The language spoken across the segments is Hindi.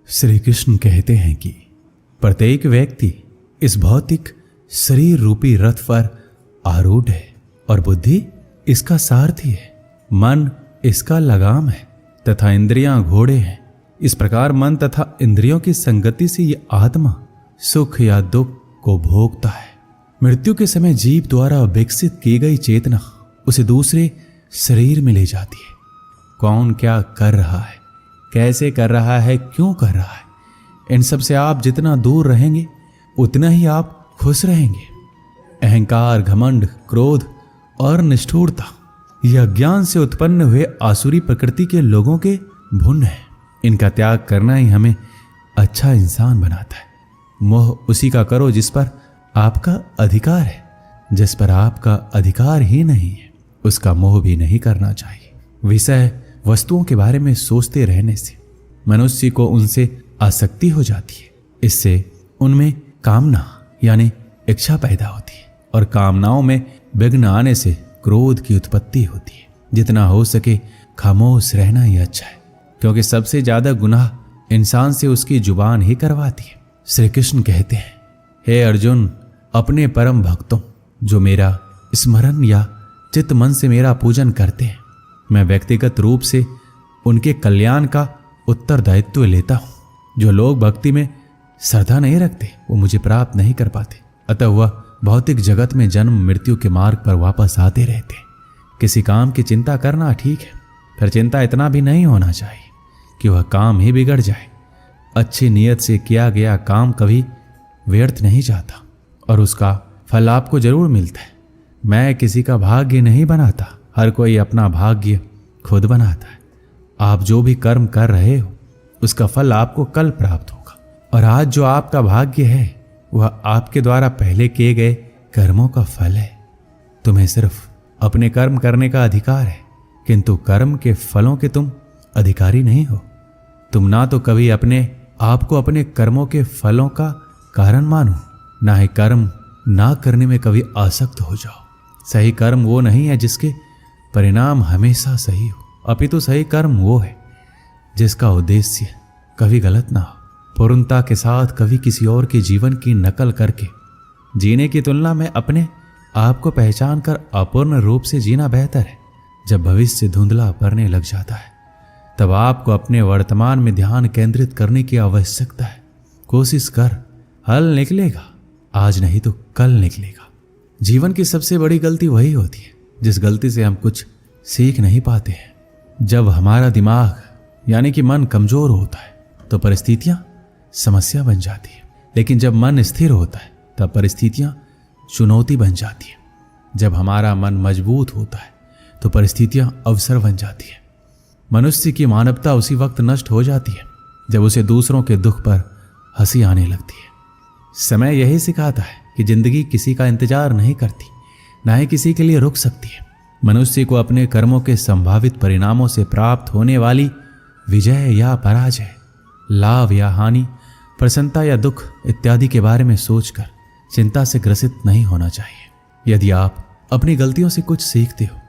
श्री कृष्ण कहते हैं कि प्रत्येक व्यक्ति इस भौतिक शरीर रूपी रथ पर आरूढ़ है और बुद्धि इसका सारथी है। मन इसका लगाम है तथा इंद्रियां घोड़े हैं। इस प्रकार मन तथा इंद्रियों की संगति से ये आत्मा सुख या दुख को भोगता है। मृत्यु के समय जीव द्वारा विकसित की गई चेतना उसे दूसरे शरीर में ले जाती है। कौन क्या कर रहा है, कैसे कर रहा है, क्यों कर रहा है, इन सब से आप जितना दूर रहेंगे उतना ही आप खुश रहेंगे। अहंकार, घमंड, क्रोध और निष्ठुरता यह अज्ञान से उत्पन्न हुए आसुरी प्रकृति के लोगों के भुन है। इनका त्याग करना ही हमें अच्छा इंसान बनाता है। मोह उसी का करो जिस पर आपका अधिकार है। जिस पर आपका अधिकार ही नहीं है उसका मोह भी नहीं करना चाहिए। विषय वस्तुओं के बारे में सोचते रहने से मनुष्य को उनसे आसक्ति हो जाती है। इससे उनमें कामना यानी इच्छा पैदा होती है और कामनाओं में विघ्न आने से क्रोध की उत्पत्ति होती है। जितना हो सके खामोश रहना ही अच्छा है, क्योंकि सबसे ज्यादा गुनाह इंसान से उसकी जुबान ही करवाती है। श्री कृष्ण कहते हैं, हे अर्जुन, अपने परम भक्तों जो मेरा स्मरण या चित्त मन से मेरा पूजन करते हैं, मैं व्यक्तिगत रूप से उनके कल्याण का उत्तरदायित्व लेता हूं। जो लोग भक्ति में श्रद्धा नहीं रखते वो मुझे प्राप्त नहीं कर पाते, अतः वह भौतिक जगत में जन्म मृत्यु के मार्ग पर वापस आते रहते। किसी काम की चिंता करना ठीक है, पर चिंता इतना भी नहीं होना चाहिए कि वह काम ही बिगड़ जाए। अच्छी नीयत से किया गया काम कभी व्यर्थ नहीं जाता और उसका फल आपको जरूर मिलता है। मैं किसी का भाग्य नहीं बनाता, हर कोई अपना भाग्य खुद बनाता है। आप जो भी कर्म कर रहे हो उसका फल आपको कल प्राप्त होगा, और आज जो आपका भाग्य है वह आपके द्वारा पहले किए गए कर्मों का फल है। तुम्हें सिर्फ अपने कर्म करने का अधिकार है, किंतु कर्म के फलों के तुम अधिकारी नहीं हो। तुम ना तो कभी अपने आप को अपने कर्मों के फलों का कारण मानो, ना ही कर्म ना करने में कभी आसक्त हो जाओ। सही कर्म वो नहीं है जिसके परिणाम हमेशा सही हो, अपितु सही कर्म वो है जिसका उद्देश्य कभी गलत ना हो। पूर्णता के साथ कभी किसी और के जीवन की नकल करके जीने की तुलना में अपने आप को पहचान कर अपूर्ण रूप से जीना बेहतर है। जब भविष्य धुंधला पड़ने लग जाता है तब आपको अपने वर्तमान में ध्यान केंद्रित करने की आवश्यकता है। कोशिश कर, हल निकलेगा, आज नहीं तो कल निकलेगा। जीवन की सबसे बड़ी गलती वही होती है जिस गलती से हम कुछ सीख नहीं पाते हैं। जब हमारा दिमाग यानी कि मन कमजोर होता है तो परिस्थितियां समस्या बन जाती है, लेकिन जब मन स्थिर होता है तब परिस्थितियां चुनौती बन जाती है। जब हमारा मन मजबूत होता है तो परिस्थितियां अवसर बन जाती है। मनुष्य की मानवता उसी वक्त नष्ट हो जाती है जब उसे दूसरों के दुख पर हंसी आने लगती है। समय यही सिखाता है कि जिंदगी किसी का इंतजार नहीं करती, ना ही किसी के लिए रुक सकती है। मनुष्य को अपने कर्मों के संभावित परिणामों से प्राप्त होने वाली विजय या पराजय, लाभ या हानि, प्रसन्नता या दुख इत्यादि के बारे में सोचकर चिंता से ग्रसित नहीं होना चाहिए। यदि आप अपनी गलतियों से कुछ सीखते हो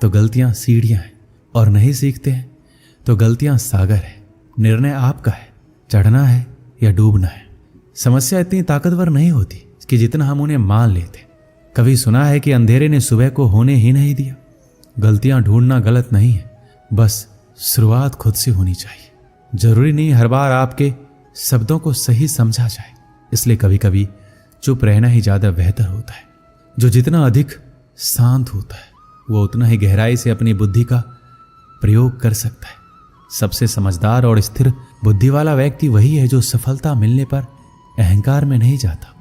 तो गलतियां सीढ़ियां हैं, और नहीं सीखते हैं तो गलतियां सागर है। निर्णय आपका है, चढ़ना है या डूबना है। समस्या इतनी ताकतवर नहीं होती कि जितना हम उन्हें मान लेते। कभी सुना है कि अंधेरे ने सुबह को होने ही नहीं दिया। गलतियां ढूंढना गलत नहीं है, बस शुरुआत खुद से होनी चाहिए। जरूरी नहीं हर बार आपके शब्दों को सही समझा जाए, इसलिए कभी कभी चुप रहना ही ज्यादा बेहतर होता है। जो जितना अधिक शांत होता है वो उतना ही गहराई से अपनी बुद्धि का प्रयोग कर सकता है। सबसे समझदार और स्थिर बुद्धि वाला व्यक्ति वही है जो सफलता मिलने पर अहंकार में नहीं जाता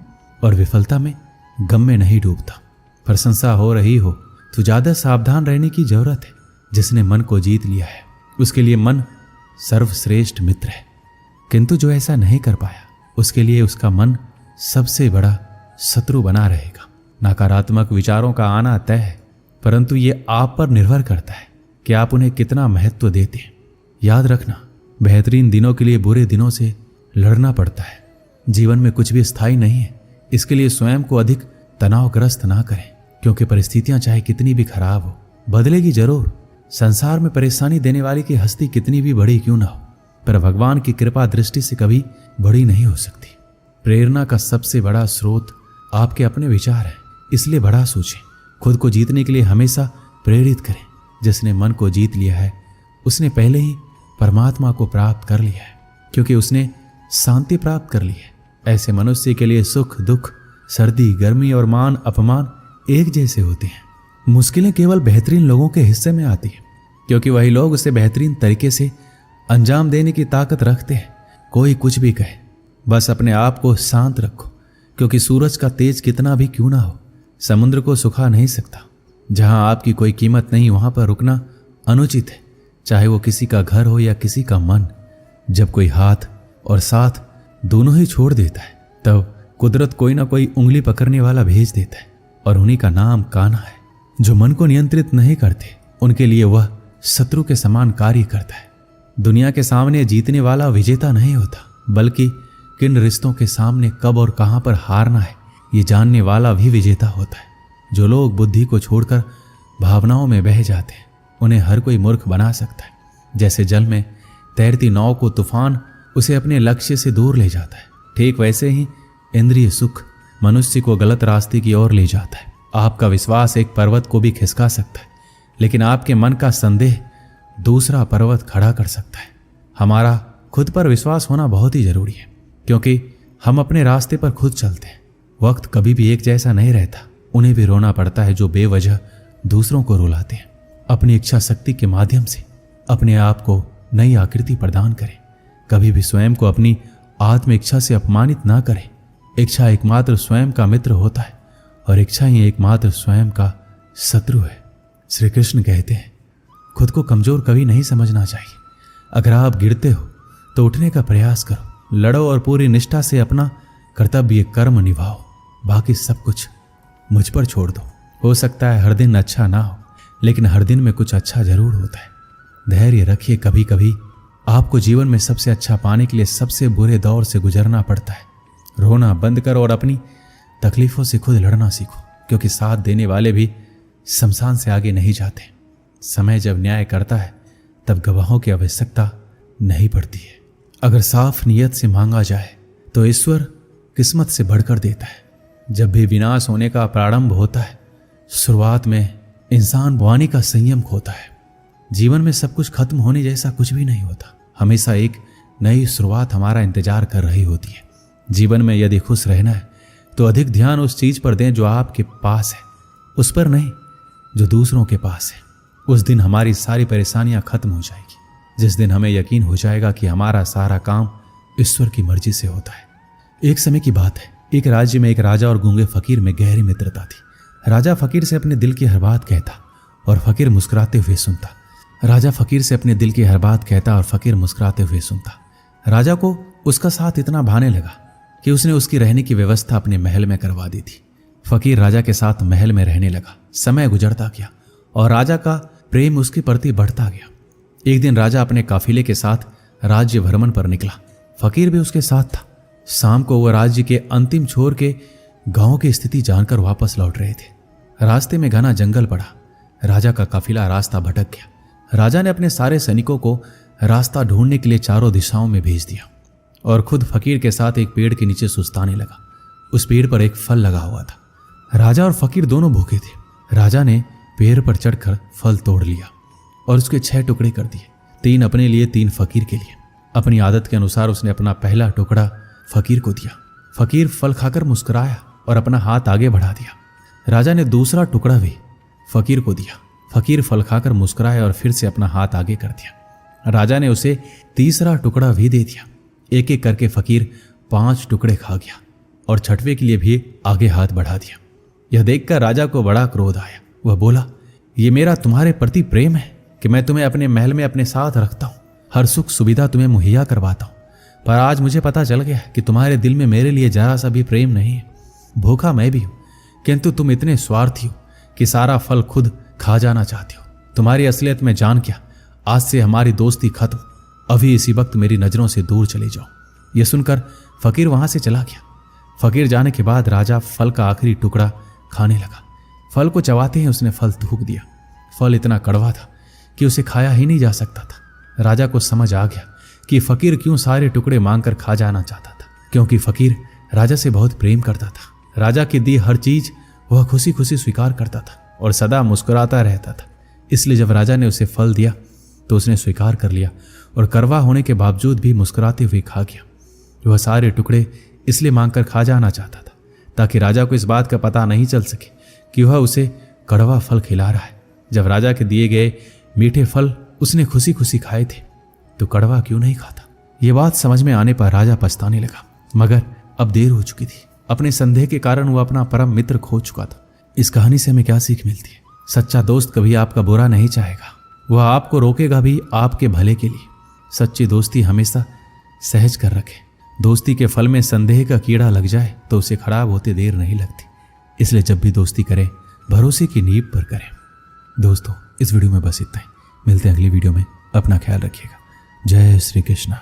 और विफलता में गम में नहीं डूबता। प्रशंसा हो रही हो तो ज्यादा सावधान रहने की जरूरत है। जिसने मन को जीत लिया है उसके लिए मन सर्वश्रेष्ठ मित्र है, किंतु जो ऐसा नहीं कर पाया उसके लिए उसका मन सबसे बड़ा शत्रु बना रहेगा। नकारात्मक विचारों का आना तय है, परंतु ये आप पर निर्भर करता है कि आप उन्हें कितना महत्व देते हैं। याद रखना, बेहतरीन दिनों के लिए बुरे दिनों से लड़ना पड़ता है। जीवन में कुछ भी स्थायी नहीं है, इसके लिए स्वयं को अधिक तनावग्रस्त ना करें, क्योंकि परिस्थितियां चाहे कितनी भी खराब हो बदलेगी जरूर। संसार में परेशानी देने वाली की हस्ती कितनी भी बड़ी क्यों ना हो, पर भगवान की कृपा दृष्टि से कभी बड़ी नहीं हो सकती। प्रेरणा का सबसे बड़ा स्रोत आपके अपने विचार है, इसलिए बड़ा सोचें। खुद को जीतने के लिए हमेशा प्रेरित करें। जिसने मन को जीत लिया है उसने पहले ही परमात्मा को प्राप्त कर लिया है, क्योंकि उसने शांति प्राप्त कर ली है। ऐसे मनुष्य के लिए सुख दुख, सर्दी गर्मी और मान अपमान एक जैसे होते हैं। मुश्किलें केवल बेहतरीन लोगों के हिस्से में आती हैं, क्योंकि वही लोग उसे बेहतरीन तरीके से अंजाम देने की ताकत रखते हैं। कोई कुछ भी कहे, बस अपने आप को शांत रखो, क्योंकि सूरज का तेज कितना भी क्यों ना हो, समुद्र को सुखा नहीं सकता। जहां आपकी कोई कीमत नहीं वहां पर रुकना अनुचित है, चाहे वो किसी का घर हो या किसी का मन। जब कोई हाथ और साथ दोनों ही छोड़ देता है, तब कुदरत कोई ना कोई उंगली पकड़ने वाला भेज देता है, और उन्हीं का नाम कान्हा है। जो मन को नियंत्रित नहीं करते उनके लिए वह शत्रु के समान कार्य करता है। दुनिया के सामने जीतने वाला विजेता नहीं होता, बल्कि किन रिश्तों के सामने कब और कहां पर हारना है ये जानने वाला भी विजेता होता है। जो लोग बुद्धि को छोड़कर भावनाओं में बह जाते हैं उन्हें हर कोई मूर्ख बना सकता है। जैसे जल में तैरती नाव को तूफान उसे अपने लक्ष्य से दूर ले जाता है, ठीक वैसे ही इंद्रिय सुख मनुष्य को गलत रास्ते की ओर ले जाता है। आपका विश्वास एक पर्वत को भी खिसका सकता है, लेकिन आपके मन का संदेह दूसरा पर्वत खड़ा कर सकता है। हमारा खुद पर विश्वास होना बहुत ही जरूरी है, क्योंकि हम अपने रास्ते पर खुद चलते हैं। वक्त कभी भी एक जैसा नहीं रहता। उन्हें भी रोना पड़ता है जो बेवजह दूसरों को रुलाते हैं। अपनी इच्छा शक्ति के माध्यम से अपने आप को नई आकृति प्रदान करें। कभी भी स्वयं को अपनी आत्म इच्छा से अपमानित ना करें। इच्छा एकमात्र स्वयं का मित्र होता है और इच्छा ही एकमात्र स्वयं का शत्रु है। श्री कृष्ण कहते हैं, खुद को कमजोर कभी नहीं समझना चाहिए। अगर आप गिरते हो तो उठने का प्रयास करो, लड़ो और पूरी निष्ठा से अपना कर्तव्य कर्म निभाओ। बाकी सब कुछ मुझ पर छोड़ दो। हो सकता है हर दिन अच्छा ना हो, लेकिन हर दिन में कुछ अच्छा जरूर होता है। धैर्य रखिए। कभी कभी आपको जीवन में सबसे अच्छा पाने के लिए सबसे बुरे दौर से गुजरना पड़ता है। रोना बंद करो और अपनी तकलीफों से खुद लड़ना सीखो, क्योंकि साथ देने वाले भी शमशान से आगे नहीं जाते। समय जब न्याय करता है तब गवाहों की आवश्यकता नहीं पड़ती है। अगर साफ नियत से मांगा जाए तो ईश्वर किस्मत से बढ़कर देता है। जब भी विनाश होने का प्रारंभ होता है, शुरुआत में इंसान वाणी का संयम खोता है। जीवन में सब कुछ खत्म होने जैसा कुछ भी नहीं होता। हमेशा एक नई शुरुआत हमारा इंतजार कर रही होती है। जीवन में यदि खुश रहना है तो अधिक ध्यान उस चीज पर दें जो आपके पास है, उस पर नहीं जो दूसरों के पास है। उस दिन हमारी सारी परेशानियां खत्म हो जाएगी, जिस दिन हमें यकीन हो जाएगा कि हमारा सारा काम ईश्वर की मर्जी से होता है। एक समय की बात है, एक राज्य में एक राजा और गूंगे फकीर में गहरी मित्रता थी। राजा फकीर से अपने दिल की हर बात कहता और फकीर मुस्कुराते हुए सुनता। राजा फकीर से अपने दिल की हर बात कहता और फकीर मुस्कुराते हुए सुनता। राजा को उसका साथ इतना भाने लगा कि उसने उसकी रहने की व्यवस्था अपने महल में करवा दी थी। फकीर राजा के साथ महल में रहने लगा। समय गुजरता गया और राजा का प्रेम उसके प्रति बढ़ता गया। एक दिन राजा अपने काफिले के साथ राज्य भ्रमण पर निकला। फकीर भी उसके साथ था। शाम को वह राज्य के अंतिम छोर के गांव की स्थिति जानकर वापस लौट रहे थे। रास्ते में घना जंगल पड़ा। राजा का काफिला रास्ता भटक गया। राजा ने अपने सारे सैनिकों को रास्ता ढूंढने के लिए चारों दिशाओं में भेज दिया और खुद फकीर के साथ एक पेड़ के नीचे सुस्ताने लगा। उस पेड़ पर एक फल लगा हुआ था। राजा और फकीर दोनों भूखे थे। राजा ने पेड़ पर चढ़कर फल तोड़ लिया और उसके 6 टुकड़े कर दिए, 3 अपने लिए, 3 फकीर के लिए। अपनी आदत के अनुसार उसने अपना पहला टुकड़ा फकीर को दिया। फकीर फल खाकर मुस्कुराया और अपना हाथ आगे बढ़ा दिया। राजा ने दूसरा टुकड़ा भी फकीर को दिया। फकीर फल खाकर मुस्कुराया और फिर से अपना हाथ आगे कर दिया। राजा ने उसे तीसरा टुकड़ा भी दे दिया। एक एक करके फकीर 5 टुकड़े खा गया और 6वें के लिए भी आगे हाथ बढ़ा दिया। यह देखकर राजा को बड़ा क्रोध आया। वह बोला, ये मेरा तुम्हारे प्रति प्रेम है कि मैं तुम्हें अपने महल में अपने साथ रखता हूँ, हर सुख सुविधा तुम्हें मुहैया करवाता हूँ, पर आज मुझे पता चल गया कि तुम्हारे दिल में मेरे लिए जरा सा भी प्रेम नहीं है। भूखा मैं भी हूं, किंतु तुम इतने स्वार्थी हो कि सारा फल खुद खा जाना चाहते हो। तुम्हारी असलियत में जान क्या, आज से हमारी दोस्ती खत्म। अभी इसी वक्त मेरी नजरों से दूर चले जाओ। यह सुनकर फकीर वहां से चला गया। फकीर जाने के बाद राजा फल का आखिरी टुकड़ा खाने लगा। फल को चबाते ही उसने फल थूक दिया। फल इतना कड़वा था कि उसे खाया ही नहीं जा सकता था। राजा को समझ आ गया कि फकीर क्यों सारे टुकड़े मांगकर खा जाना चाहता था, क्योंकि फकीर राजा से बहुत प्रेम करता था। राजा की दी हर चीज वह खुशी खुशी स्वीकार करता था और सदा मुस्कुराता रहता था। इसलिए जब राजा ने उसे फल दिया तो उसने स्वीकार कर लिया और कड़वा होने के बावजूद भी मुस्कुराते हुए खा गया। वह सारे टुकड़े इसलिए मांगकर खा जाना चाहता था ताकि राजा को इस बात का पता नहीं चल सके कि वह उसे कड़वा फल खिला रहा है। जब राजा के दिए गए मीठे फल उसने खुशी खुशी खाए थे तो कड़वा क्यों नहीं खाता। ये बात समझ में आने पर राजा पछताने लगा, मगर अब देर हो चुकी थी। अपने संदेह के कारण वह अपना परम मित्र खो चुका था। इस कहानी से हमें क्या सीख मिलती है? सच्चा दोस्त कभी आपका बुरा नहीं चाहेगा, वह आपको रोकेगा भी आपके भले के लिए। सच्ची दोस्ती हमेशा सहज कर रखे। दोस्ती के फल में संदेह का कीड़ा लग जाए तो उसे खराब होते देर नहीं लगती। इसलिए जब भी दोस्ती करें भरोसे की नींव पर करें। दोस्तों, इस वीडियो में बस इतना ही। मिलते हैं अगली वीडियो में। अपना ख्याल रखिएगा। जय श्री कृष्ण।